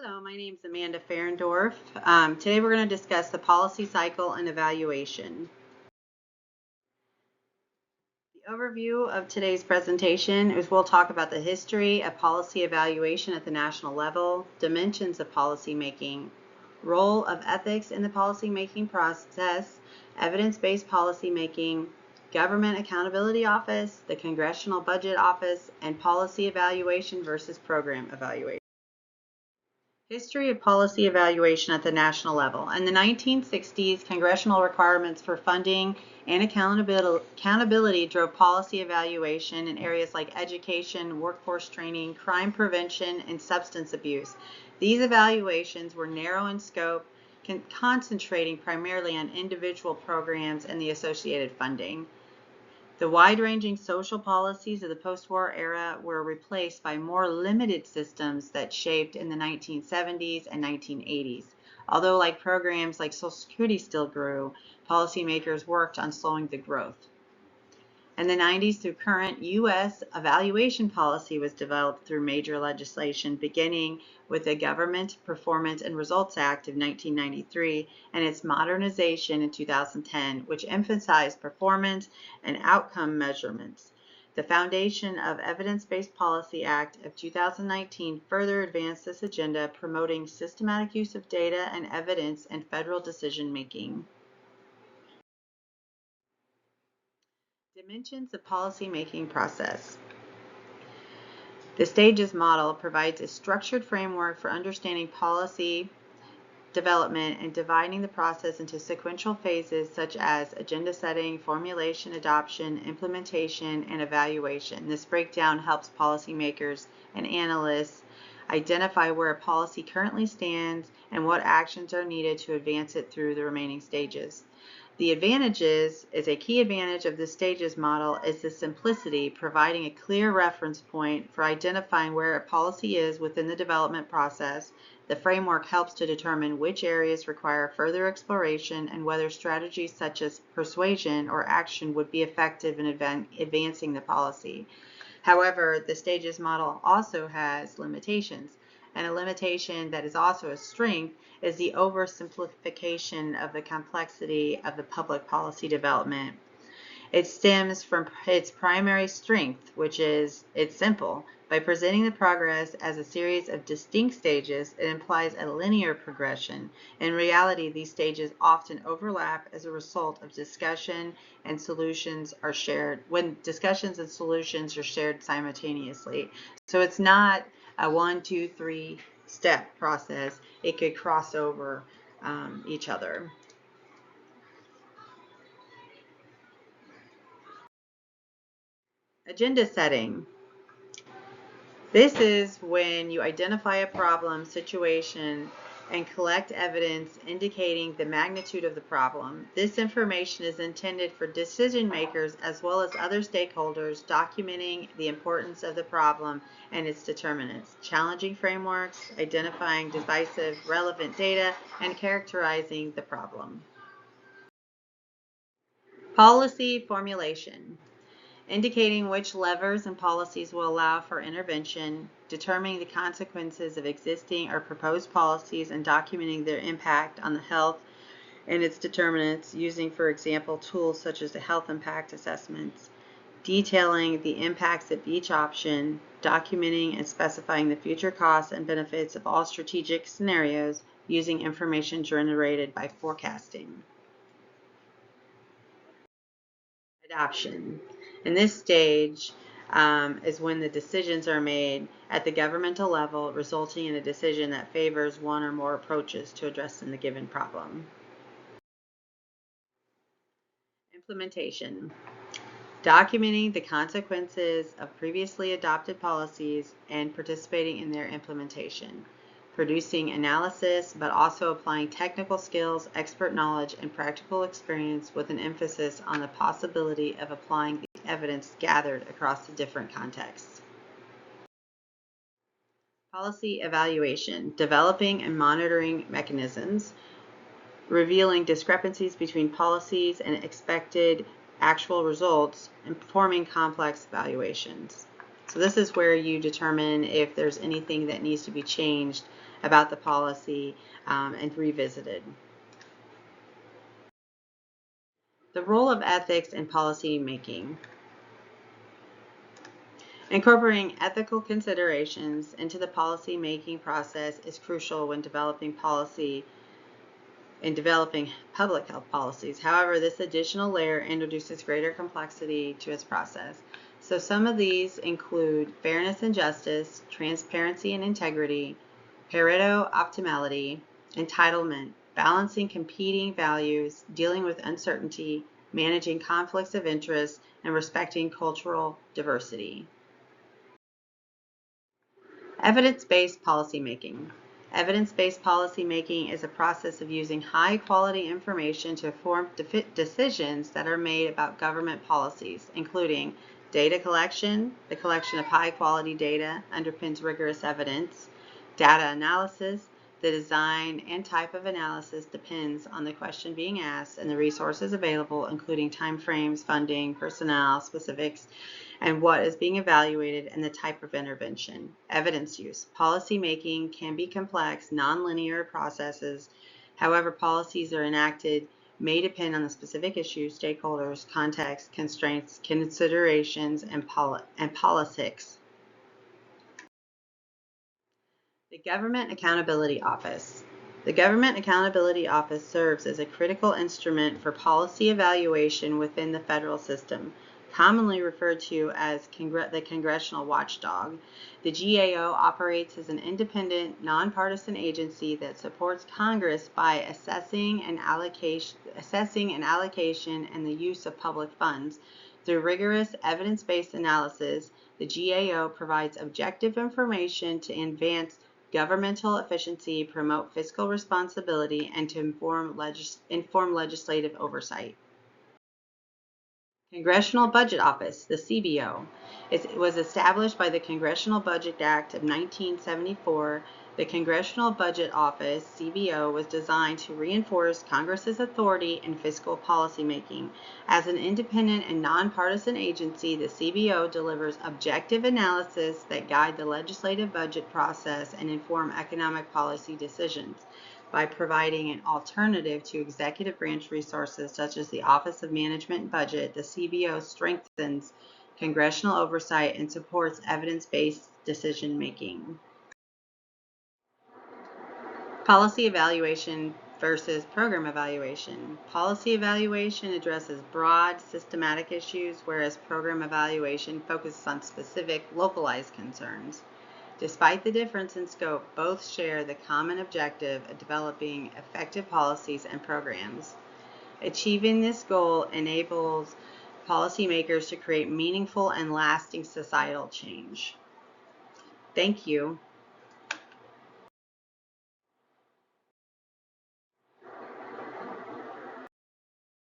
Hello, my name is Amanda Ferendorf. Today we're going to discuss the policy cycle and evaluation. The overview of today's presentation is we'll talk about the history of policy evaluation at the national level, dimensions of policy making, role of ethics in the policy making process, evidence-based policy making, Government Accountability Office, the Congressional Budget Office, and policy evaluation versus program evaluation. History of policy evaluation at the national level. In the 1960s, congressional requirements for funding and accountability drove policy evaluation in areas like education, workforce training, crime prevention, and substance abuse. These evaluations were narrow in scope, concentrating primarily on individual programs and the associated funding. The wide-ranging social policies of the post-war era were replaced by more limited systems that shaped in the 1970s and 1980s. Although programs like Social Security still grew, policymakers worked on slowing the growth. In the 90s, through current U.S. evaluation policy was developed through major legislation, beginning with the Government Performance and Results Act of 1993 and its modernization in 2010, which emphasized performance and outcome measurements. The foundation of Evidence-Based Policy Act of 2019 further advanced this agenda, promoting systematic use of data and evidence in federal decision-making. Dimensions of policy-making process. The STAGES model provides a structured framework for understanding policy development and dividing the process into sequential phases such as agenda setting, formulation, adoption, implementation, and evaluation. This breakdown helps policymakers and analysts identify where a policy currently stands and what actions are needed to advance it through the remaining stages. The advantages is a key advantage of the STAGES model is the simplicity, providing a clear reference point for identifying where a policy is within the development process. The framework helps to determine which areas require further exploration and whether strategies such as persuasion or action would be effective in advancing the policy. However, the STAGES model also has limitations, and a limitation that is also a strength is the oversimplification of the complexity of the public policy development. It stems from its primary strength, which is it's simple. By presenting the progress as a series of distinct stages, it implies a linear progression. In reality, these stages often overlap as a result of discussion and solutions are shared when discussions and solutions are shared simultaneously. So it's not a 1, 2, 3 step process. It could cross over each other. Agenda setting. This is when you identify a problem, situation, and collect evidence indicating the magnitude of the problem. This information is intended for decision makers as well as other stakeholders, documenting the importance of the problem and its determinants, challenging frameworks, identifying decisive, relevant data, and characterizing the problem. Policy formulation. Indicating which levers and policies will allow for intervention, determining the consequences of existing or proposed policies, and documenting their impact on the health and its determinants, using, for example, tools such as the health impact assessments, detailing the impacts of each option, documenting and specifying the future costs and benefits of all strategic scenarios, using information generated by forecasting. Adoption. In this stage is when the decisions are made at the governmental level, resulting in a decision that favors one or more approaches to addressing the given problem. Implementation. Documenting the consequences of previously adopted policies and participating in their implementation. Producing analysis, but also applying technical skills, expert knowledge, and practical experience with an emphasis on the possibility of applying the evidence gathered across the different contexts. Policy evaluation, developing and monitoring mechanisms, revealing discrepancies between policies and expected actual results, and performing complex evaluations. So this is where you determine if there's anything that needs to be changed about the policy and revisited. The role of ethics in policy making. Incorporating ethical considerations into the policy making process is crucial when developing public health policies. However, this additional layer introduces greater complexity to its process. So some of these include fairness and justice, transparency and integrity, Pareto optimality, entitlement, balancing competing values, dealing with uncertainty, managing conflicts of interest, and respecting cultural diversity. Evidence-based policymaking. Evidence-based policymaking is a process of using high-quality information to inform decisions that are made about government policies, including data collection. The collection of high-quality data underpins rigorous evidence. Data analysis. The design and type of analysis depends on the question being asked and the resources available, including timeframes, funding, personnel, specifics, and what is being evaluated and the type of intervention. Evidence use. Policy making can be complex, nonlinear processes. However, policies are enacted may depend on the specific issues, stakeholders, context, constraints, considerations, and politics. The Government Accountability Office. The Government Accountability Office serves as a critical instrument for policy evaluation within the federal system, commonly referred to as the Congressional Watchdog. The GAO operates as an independent, nonpartisan agency that supports Congress by assessing an allocation and the use of public funds. Through rigorous evidence-based analysis, the GAO provides objective information to advance governmental efficiency, promote fiscal responsibility, and to inform legislative oversight. Congressional Budget Office, the CBO. It was established by the Congressional Budget Act of 1974. The Congressional Budget Office, CBO, was designed to reinforce Congress's authority in fiscal policymaking. As an independent and nonpartisan agency, the CBO delivers objective analysis that guide the legislative budget process and inform economic policy decisions. By providing an alternative to executive branch resources such as the Office of Management and Budget, the CBO strengthens congressional oversight and supports evidence-based decision making. Policy evaluation versus program evaluation. Policy evaluation addresses broad, systematic issues, whereas program evaluation focuses on specific, localized concerns. Despite the difference in scope, both share the common objective of developing effective policies and programs. Achieving this goal enables policymakers to create meaningful and lasting societal change. Thank you.